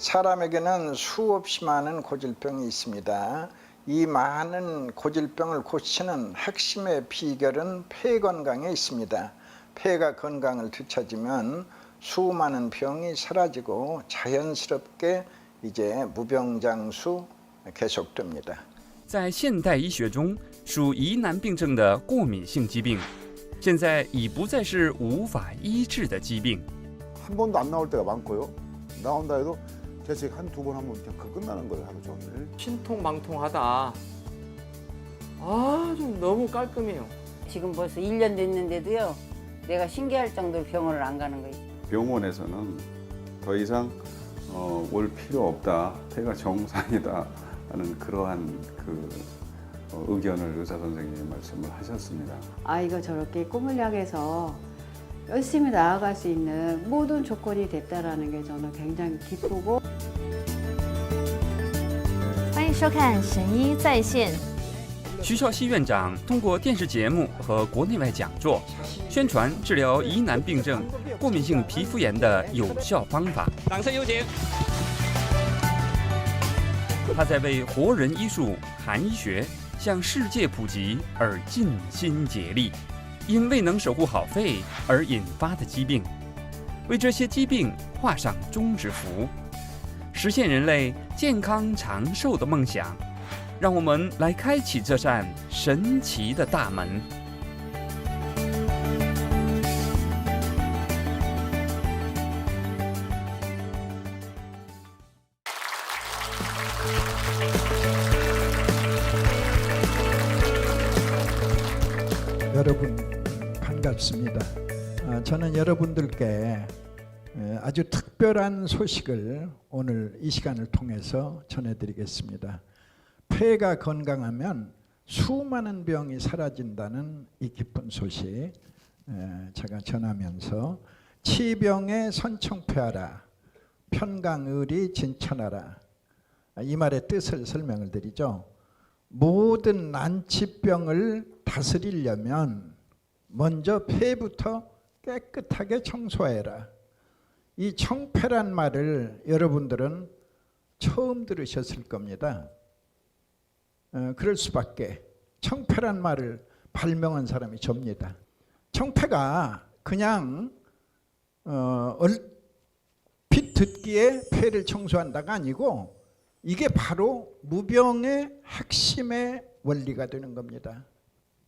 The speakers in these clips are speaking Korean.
사람에게는 수없이 많은 고질병이 있습니다. 이 많은 고질병을 고치는 핵심의 비결은 폐 건강에 있습니다. 폐가 건강을 되찾으면 수많은 병이 사라지고 자연스럽게 이제 무병장수 계속됩니다. 在现代医学中，属疑难病症的过敏性疾病，现在已不再是无法医治的疾病。 한 번도 안 나올 때가 많고요. 나온다 해도 대책 한두 번 하면 그냥 그 끝나는 거예요, 하루 종일. 신통망통하다. 아, 좀 너무 깔끔해요. 지금 벌써 1년 됐는데도요. 내가 신기할 정도로 병원을 안 가는 거예요. 병원에서는 더 이상 올 필요 없다, 폐가 정상이다 하는 그러한 의견을 의사 선생님이 말씀을 하셨습니다. 아이가 저렇게 꿈을 향해서 열심히 나아갈 수 있는 모든 조건이 됐다라는 게 저는 굉장히 기쁘고. 欢迎收看《神医在线》。 徐少熙院长通过电视节目和国内外讲座，宣传治疗疑难病症、过敏性皮肤炎的有效方法。掌声有请。他在为活人医术、韩医学向世界普及而尽心竭力。因未能守护好肺而引发的疾病，为这些疾病画上终止符，实现人类健康长寿的梦想。让我们来开启这扇神奇的大门。 여러분 반갑습니다. 저는 여러분들께 아주 특별한 소식을 오늘 이 시간을 통해서 전해드리겠습니다. 폐가 건강하면 수많은 병이 사라진다는 이 기쁜 소식 제가 전하면서 치병에 선청폐하라, 편강의리 진천하라, 이 말의 뜻을 설명을 드리죠. 모든 난치병을 다스리려면 먼저 폐부터 깨끗하게 청소해라. 이 청폐란 말을 여러분들은 처음 들으셨을 겁니다. 그럴 수밖에. 청폐란 말을 발명한 사람이 접니다. 청폐가 그냥 얼핏 듣기에 폐를 청소한다가 아니고 이게 바로 무병의 핵심의 원리가 되는 겁니다.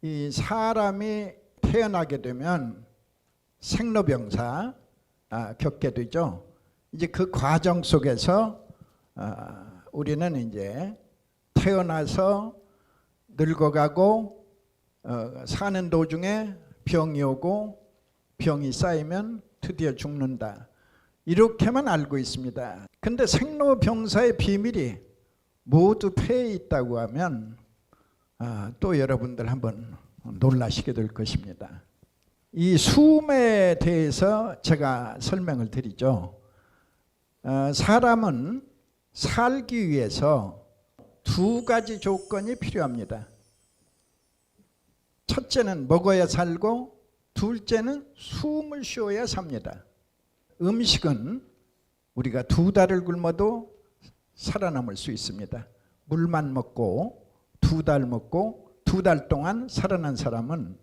이 사람이 태어나게 되면 생로병사 겪게 되죠. 이제 그 과정 속에서 우리는 이제 태어나서 늙어가고 사는 도중에 병이 오고 병이 쌓이면 드디어 죽는다. 이렇게만 알고 있습니다. 근데 생로병사의 비밀이 모두 폐에 있다고 하면 또 여러분들 한번 놀라시게 될 것입니다. 이 숨에 대해서 제가 설명을 드리죠. 사람은 살기 위해서 두 가지 조건이 필요합니다. 첫째는 먹어야 살고 둘째는 숨을 쉬어야 삽니다. 음식은 우리가 2달을 굶어도 살아남을 수 있습니다. 물만 먹고 2달 먹고 2달 동안 살아난 사람은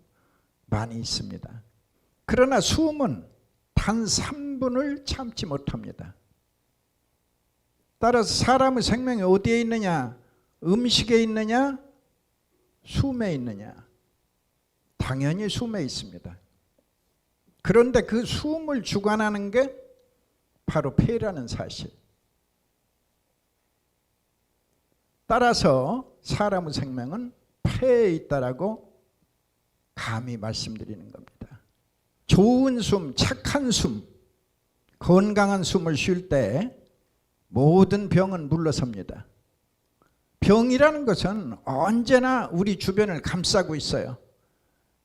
많이 있습니다. 그러나 숨은 단 3분을 참지 못합니다. 따라서 사람의 생명이 어디에 있느냐? 음식에 있느냐? 숨에 있느냐? 당연히 숨에 있습니다. 그런데 그 숨을 주관하는 게 바로 폐라는 사실. 따라서 사람의 생명은 폐에 있다라고 감히 말씀드리는 겁니다. 좋은 숨, 착한 숨, 건강한 숨을 쉴 때 모든 병은 물러섭니다. 병이라는 것은 언제나 우리 주변을 감싸고 있어요.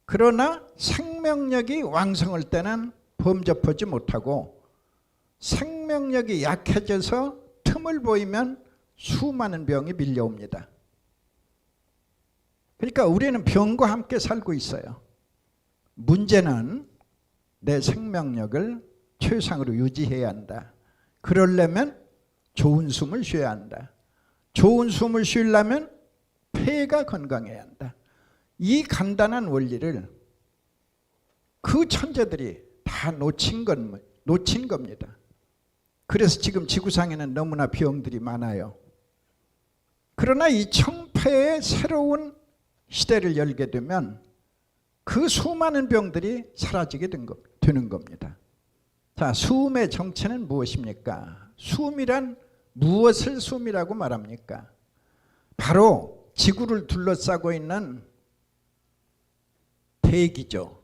그러나 생명력이 왕성할 때는 범접하지 못하고 생명력이 약해져서 틈을 보이면 수많은 병이 밀려옵니다. 그러니까 우리는 병과 함께 살고 있어요. 문제는 내 생명력을 최상으로 유지해야 한다. 그러려면 좋은 숨을 쉬어야 한다. 좋은 숨을 쉬려면 폐가 건강해야 한다. 이 간단한 원리를 그 천재들이 다 놓친 겁니다. 그래서 지금 지구상에는 너무나 병들이 많아요. 그러나 이 청폐의 새로운 시대를 열게 되면 그 수많은 병들이 사라지게 되는 겁니다. 자, 숨의 정체는 무엇입니까? 숨이란 무엇을 숨이라고 말합니까? 바로 지구를 둘러싸고 있는 대기죠.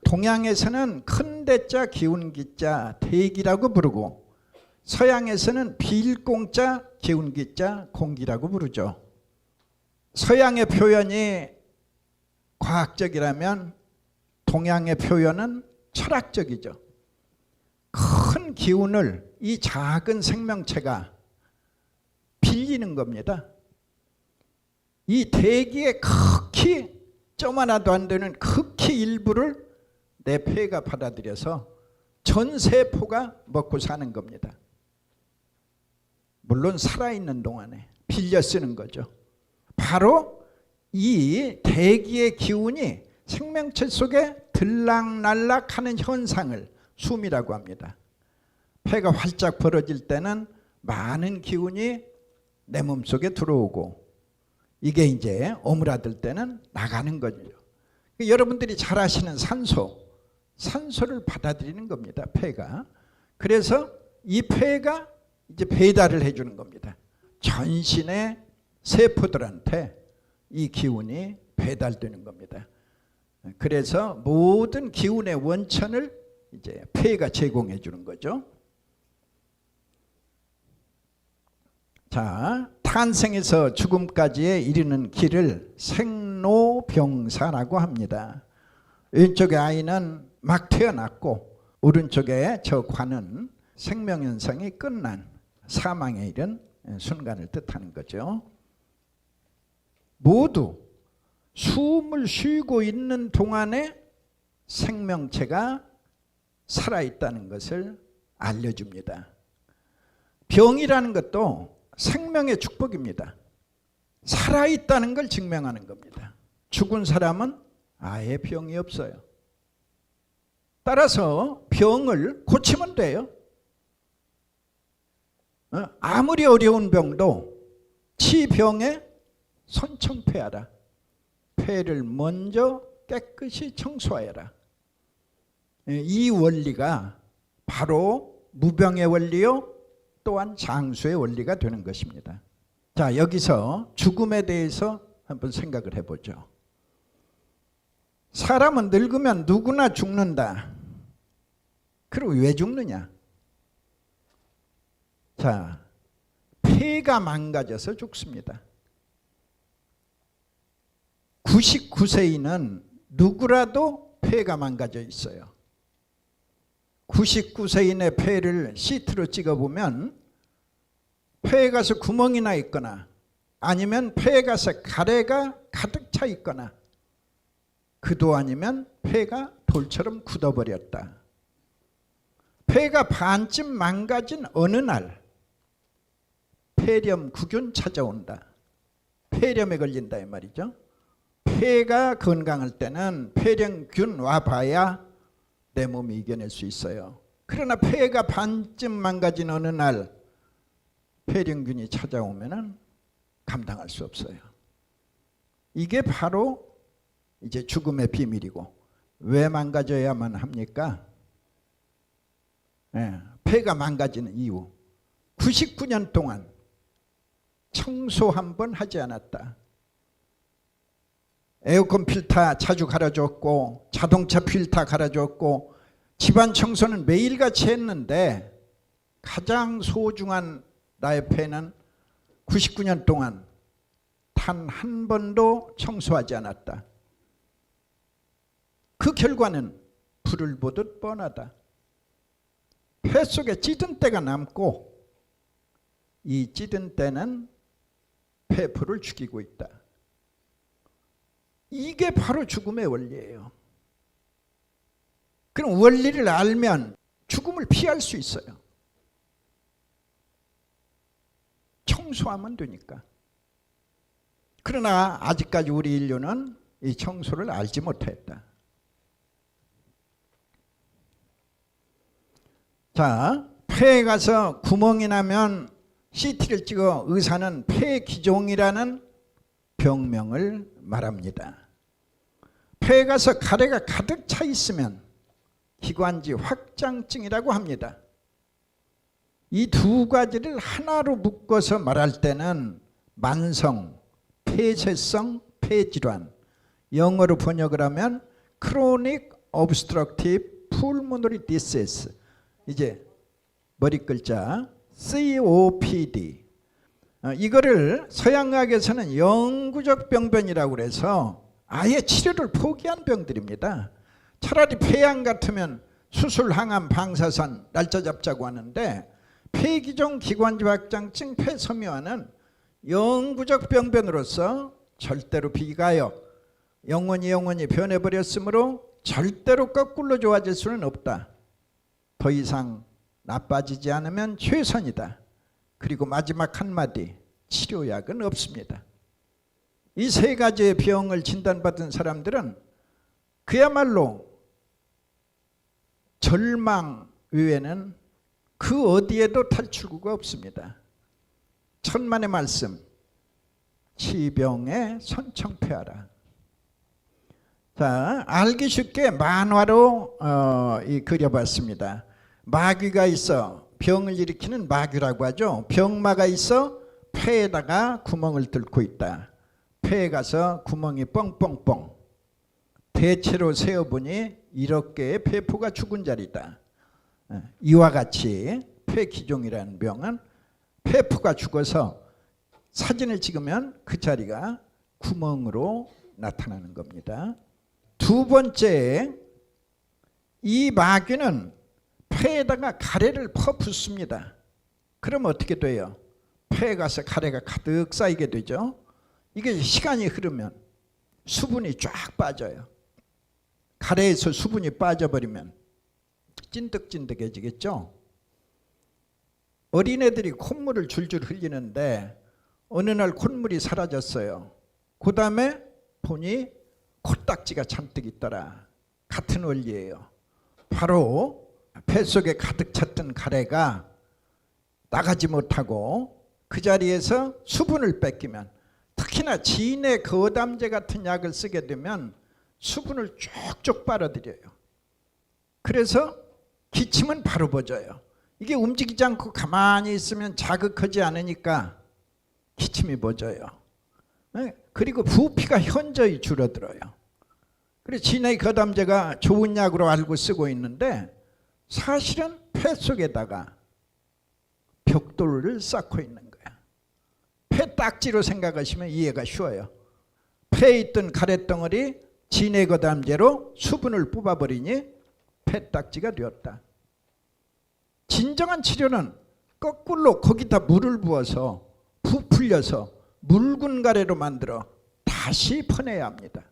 동양에서는 큰 대자 기운기자 대기라고 부르고, 서양에서는 빌공자 기운기자 공기라고 부르죠. 서양의 표현이 과학적이라면 동양의 표현은 철학적이죠. 큰 기운을 이 작은 생명체가 빌리는 겁니다. 이 대기의 극히 점 하나도 안 되는 극히 일부를 내 폐가 받아들여서 전 세포가 먹고 사는 겁니다. 물론 살아있는 동안에 빌려 쓰는 거죠. 바로 이 대기의 기운이 생명체 속에 들락날락하는 현상을 숨이라고 합니다. 폐가 활짝 벌어질 때는 많은 기운이 내 몸속에 들어오고, 이게 이제 오므라들 때는 나가는 거죠. 여러분들이 잘 아시는 산소를 받아들이는 겁니다, 폐가. 그래서 이 폐가 이제 배달을 해주는 겁니다. 전신의 세포들한테 이 기운이 배달되는 겁니다. 그래서 모든 기운의 원천을 이제 폐가 제공해 주는 거죠. 자, 탄생에서 죽음까지에 이르는 길을 생로병사라고 합니다. 왼쪽의 아이는 막 태어났고, 오른쪽에 저 관은 생명현상이 끝난 사망에 이른 순간을 뜻하는 거죠. 모두 숨을 쉬고 있는 동안에 생명체가 살아있다는 것을 알려줍니다. 병이라는 것도 생명의 축복입니다. 살아있다는 걸 증명하는 겁니다. 죽은 사람은 아예 병이 없어요. 따라서 병을 고치면 돼요. 아무리 어려운 병도 치병에 선청폐하라. 폐를 먼저 깨끗이 청소하여라. 이 원리가 바로 무병의 원리요, 또한 장수의 원리가 되는 것입니다. 자, 여기서 죽음에 대해서 한번 생각을 해보죠. 사람은 늙으면 누구나 죽는다. 그리고 왜 죽느냐? 자, 폐가 망가져서 죽습니다. 99세인은 누구라도 폐가 망가져 있어요. 99세인의 폐를 CT로 찍어보면 폐에 가서 구멍이 나 있거나, 아니면 폐에 가서 가래가 가득 차 있거나, 그도 아니면 폐가 돌처럼 굳어버렸다. 폐가 반쯤 망가진 어느 날 폐렴구균 찾아온다. 폐렴에 걸린다 이 말이죠. 폐가 건강할 때는 폐렴균 와봐야 내 몸이 이겨낼 수 있어요. 그러나 폐가 반쯤 망가진 어느 날 폐렴균이 찾아오면은 감당할 수 없어요. 이게 바로 이제 죽음의 비밀이고, 왜 망가져야만 합니까? 폐가 망가지는 이유. 99년 동안 청소 한 번 하지 않았다. 에어컨 필터 자주 갈아줬고, 자동차 필터 갈아줬고, 집안 청소는 매일같이 했는데, 가장 소중한 나의 폐는 99년 동안 단 한 번도 청소하지 않았다. 그 결과는 불을 보듯 뻔하다. 폐 속에 찌든 때가 남고, 이 찌든 때는 폐포를 죽이고 있다. 이게 바로 죽음의 원리예요. 그럼 원리를 알면 죽음을 피할 수 있어요. 청소하면 되니까. 그러나 아직까지 우리 인류는 이 청소를 알지 못했다. 자, 폐에 가서 구멍이 나면 CT를 찍어 의사는 폐기종이라는 병명을 말합니다. 폐에 가서 가래가 가득 차 있으면 기관지 확장증이라고 합니다. 이 두 가지를 하나로 묶어서 말할 때는 만성, 폐쇄성 폐질환, 영어로 번역을 하면 Chronic Obstructive Pulmonary Disease, 이제 머리 글자 COPD. 이거를 서양의학에서는 영구적 병변이라고 그래서 아예 치료를 포기한 병들입니다. 차라리 폐암 같으면 수술, 항암, 방사선 날짜 잡자고 하는데 폐기종 기관지 확장증 폐섬유화는 영구적 병변으로서 절대로 비가요. 영원히 변해버렸으므로 절대로 거꾸로 좋아질 수는 없다. 더 이상 나빠지지 않으면 최선이다. 그리고 마지막 한마디, 치료약은 없습니다. 이 세 가지의 병을 진단받은 사람들은 그야말로 절망 외에는 그 어디에도 탈출구가 없습니다. 천만의 말씀, 치병에 선청폐하라. 자, 알기 쉽게 만화로 그려봤습니다. 마귀가 있어 병을 일으키는 마귀라고 하죠. 병마가 있어 폐에다가 구멍을 뚫고 있다. 폐에 가서 구멍이 뻥뻥뻥. 대체로 세어보니 이렇게 폐포가 죽은 자리다. 이와 같이 폐기종이라는 병은 폐포가 죽어서 사진을 찍으면 그 자리가 구멍으로 나타나는 겁니다. 두 번째, 이 마귀는 폐에다가 가래를 퍼붓습니다. 그럼 어떻게 돼요? 폐에 가서 가래가 가득 쌓이게 되죠. 이게 시간이 흐르면 수분이 쫙 빠져요. 가래에서 수분이 빠져버리면 찐득찐득해지겠죠. 어린애들이 콧물을 줄줄 흘리는데 어느 날 콧물이 사라졌어요. 그 다음에 보니 코딱지가 잔뜩 있더라. 같은 원리예요. 바로 폐 속에 가득 찼던 가래가 나가지 못하고 그 자리에서 수분을 뺏기면, 특히나 진의 거담제 같은 약을 쓰게 되면 수분을 쭉쭉 빨아들여요. 그래서 기침은 바로 멎어요. 이게 움직이지 않고 가만히 있으면 자극하지 않으니까 기침이 멎어요. 그리고 부피가 현저히 줄어들어요. 그래서 진의 거담제가 좋은 약으로 알고 쓰고 있는데 사실은 폐 속에다가 벽돌을 쌓고 있는 거야. 폐 딱지로 생각하시면 이해가 쉬워요. 폐에 있던 가래덩어리 진의 거담제로 수분을 뽑아버리니 폐 딱지가 되었다. 진정한 치료는 거꾸로 거기다 물을 부어서 부풀려서 묽은 가래로 만들어 다시 퍼내야 합니다.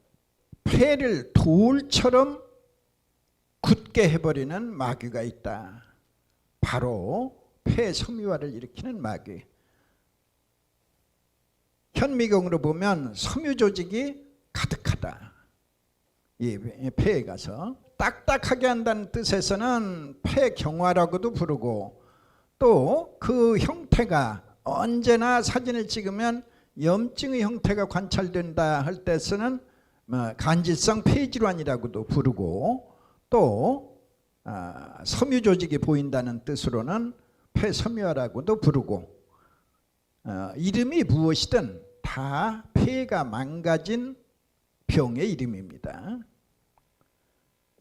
폐를 돌처럼 굳게 해버리는 마귀가 있다. 바로 폐섬유화를 일으키는 마귀. 현미경으로 보면 섬유 조직이 가득하다. 이 폐에 가서 딱딱하게 한다는 뜻에서는 폐경화라고도 부르고, 또 그 형태가 언제나 사진을 찍으면 염증의 형태가 관찰된다 할 때서는 간질성 폐질환이라고도 부르고, 또 섬유 조직이 보인다는 뜻으로는 폐섬유화라고도 부르고, 이름이 무엇이든 다 폐가 망가진 병의 이름입니다.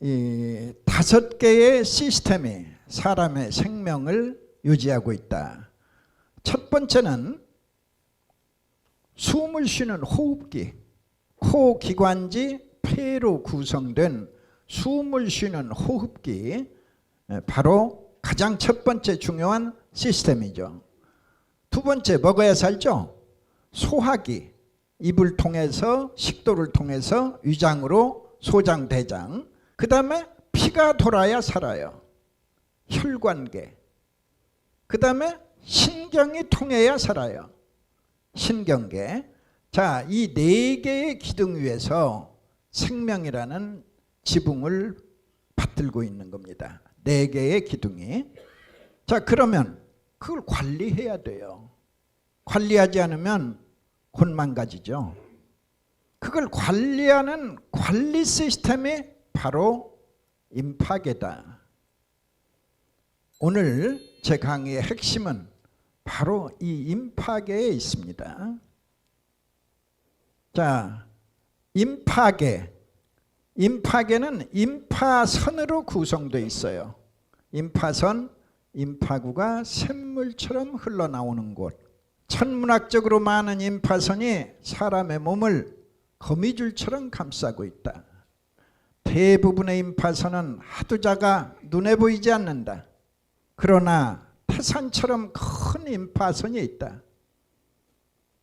이 5개의 시스템이 사람의 생명을 유지하고 있다. 첫 번째는 숨을 쉬는 호흡기, 코 기관지 폐로 구성된 숨을 쉬는 호흡기, 바로 가장 첫 번째 중요한 시스템이죠. 두 번째, 먹어야 살죠. 소화기, 입을 통해서 식도를 통해서 위장으로 소장, 대장. 그 다음에 피가 돌아야 살아요. 혈관계. 그 다음에 신경이 통해야 살아요. 신경계. 자, 이 네 개의 기둥 위에서 생명이라는 지붕을 받들고 있는 겁니다. 네 개의 기둥이. 자, 그러면 그걸 관리해야 돼요. 관리하지 않으면 곧 망가지죠. 그걸 관리하는 관리 시스템이 바로 임파계다. 오늘 제 강의의 핵심은 바로 이 임파계에 있습니다. 자, 임파계. 임파계는 임파선으로 구성되어 있어요. 임파선, 임파구가 샘물처럼 흘러나오는 곳. 천문학적으로 많은 임파선이 사람의 몸을 거미줄처럼 감싸고 있다. 대부분의 임파선은 하도 작아 눈에 보이지 않는다. 그러나 태산처럼 큰 임파선이 있다.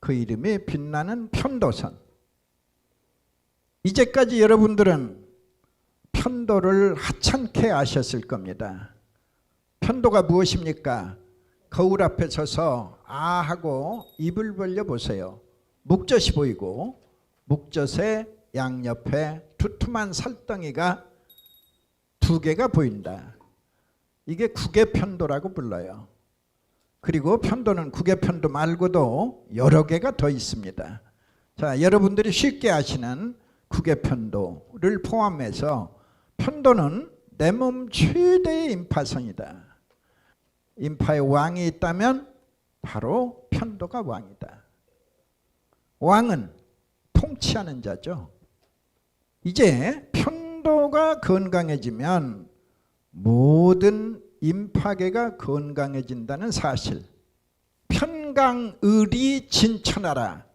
그 이름이 빛나는 편도선. 이제까지 여러분들은 편도를 하찮게 아셨을 겁니다. 편도가 무엇입니까? 거울 앞에 서서 아 하고 입을 벌려 보세요. 목젖이 보이고 목젖의 양옆에 두툼한 살덩이가 두 개가 보인다. 이게 구개편도라고 불러요. 그리고 편도는 구개편도 말고도 여러 개가 더 있습니다. 자, 여러분들이 쉽게 아시는 구개편도를 포함해서 편도는 내 몸 최대의 임파선이다. 임파의 왕이 있다면 바로 편도가 왕이다. 왕은 통치하는 자죠. 이제 편도가 건강해지면 모든 임파계가 건강해진다는 사실. 편강의리 진천하라.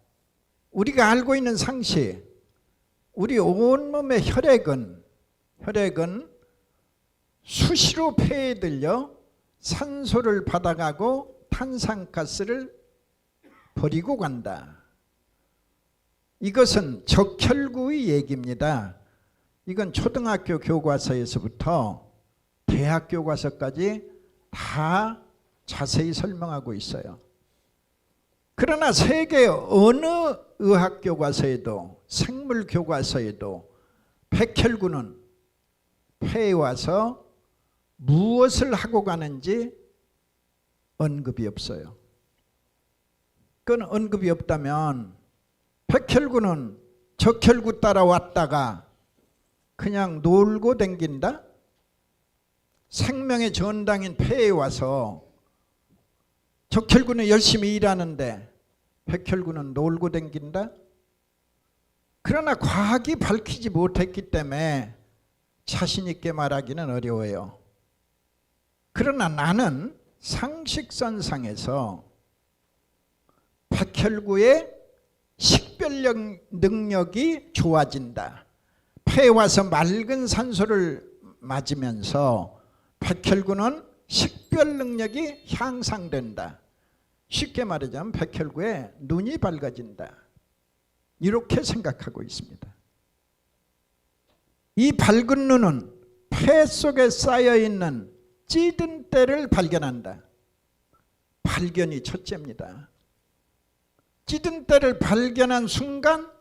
우리가 알고 있는 상식. 우리 온몸의 혈액은 수시로 폐에 들려 산소를 받아가고 탄산가스를 버리고 간다. 이것은 적혈구의 얘기입니다. 이건 초등학교 교과서에서부터 대학 교과서까지 다 자세히 설명하고 있어요. 그러나 세계 어느 의학 교과서에도 생물 교과서에도 백혈구는 폐에 와서 무엇을 하고 가는지 언급이 없어요. 그건 언급이 없다면 백혈구는 적혈구 따라왔다가 그냥 놀고 댕긴다? 생명의 전당인 폐에 와서 적혈구는 열심히 일하는데 백혈구는 놀고 댕긴다? 그러나 과학이 밝히지 못했기 때문에 자신 있게 말하기는 어려워요. 그러나 나는 상식선상에서 백혈구의 식별 능력이 좋아진다. 폐에 와서 맑은 산소를 맞으면서 백혈구는 식별 능력이 향상된다. 쉽게 말하자면 백혈구의 눈이 밝아진다. 이렇게 생각하고 있습니다. 이 밝은 눈은 폐 속에 쌓여있는 찌든 때를 발견한다. 발견이 첫째입니다. 찌든 때를 발견한 순간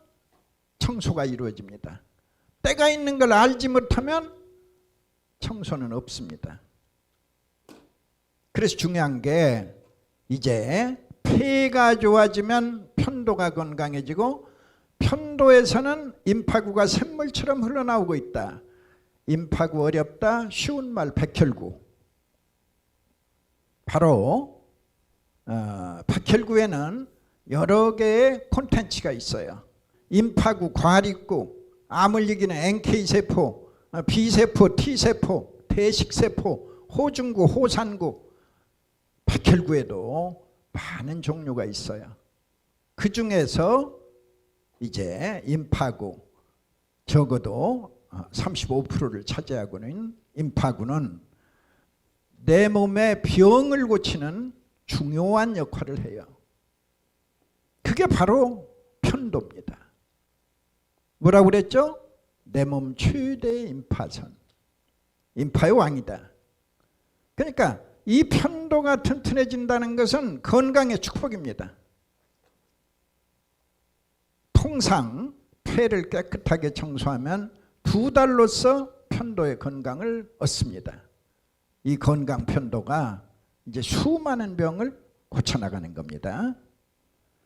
청소가 이루어집니다. 때가 있는 걸 알지 못하면 청소는 없습니다. 그래서 중요한 게 이제 폐가 좋아지면 편도가 건강해지고 편도에서는 임파구가 샘물처럼 흘러나오고 있다. 임파구 어렵다. 쉬운 말 백혈구. 바로 백혈구에는 여러 개의 콘텐츠가 있어요. 임파구, 과립구, 암을 이기는 NK세포, B세포, T세포, 대식세포, 호중구, 호산구. 백혈구에도 많은 종류가 있어요. 그 중에서 이제 임파구, 적어도 35%를 차지하고 있는 임파구는 내 몸의 병을 고치는 중요한 역할을 해요. 그게 바로 편도입니다. 뭐라고 그랬죠? 내 몸 최대의 임파선. 임파의 왕이다. 그러니까 이 편도가 튼튼해진다는 것은 건강의 축복입니다. 통상 폐를 깨끗하게 청소하면 2달로서 편도의 건강을 얻습니다. 이 건강 편도가 이제 수많은 병을 고쳐나가는 겁니다.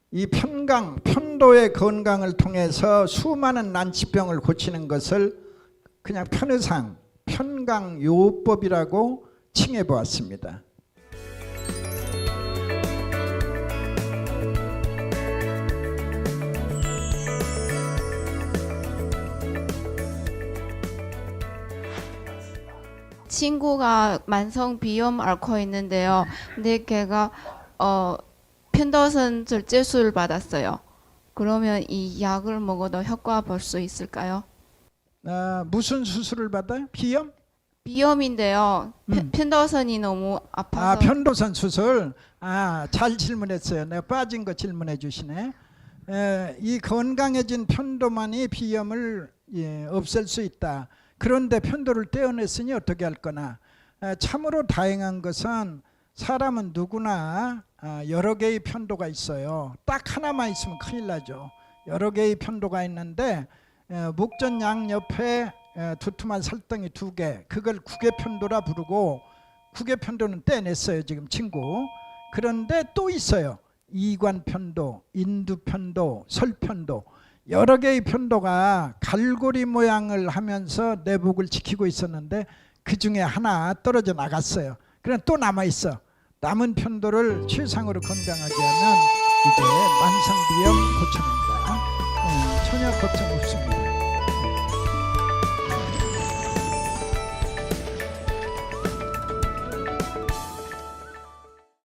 이 편도의 건강을 통해서 수많은 난치병을 고치는 것을 그냥 편의상 편강요법이라고 칭해 보았습니다. 친구가 만성 비염 앓고 있는데요. 근데 걔가 편도선 절제술 받았어요. 그러면 이 약을 먹어도 효과 볼 수 있을까요? 무슨 수술을 받아요? 비염? 비염인데요. 편도선이 너무 아파서. 편도선 수술. 잘 질문했어요. 내가 빠진 거 질문해 주시네. 이 건강해진 편도만이 비염을 없앨 수 있다. 그런데 편도를 떼어냈으니 어떻게 할 거나. 참으로 다행한 것은 사람은 누구나 여러 개의 편도가 있어요. 딱 하나만 있으면 큰일 나죠. 여러 개의 편도가 있는데 목전 양옆에 두툼한 살덩이 2개, 그걸 구개편도라 부르고, 구개편도는 떼냈어요 지금 친구. 그런데 또 있어요. 이관편도, 인두편도, 설편도, 여러 개의 편도가 갈고리 모양을 하면서 내복을 지키고 있었는데 그 중에 하나 떨어져 나갔어요. 그럼 또 남아있어. 남은 편도를 최상으로 건강하게 하면 이제 만성비염 고쳐낸다. 전혀 걱정 없습니다.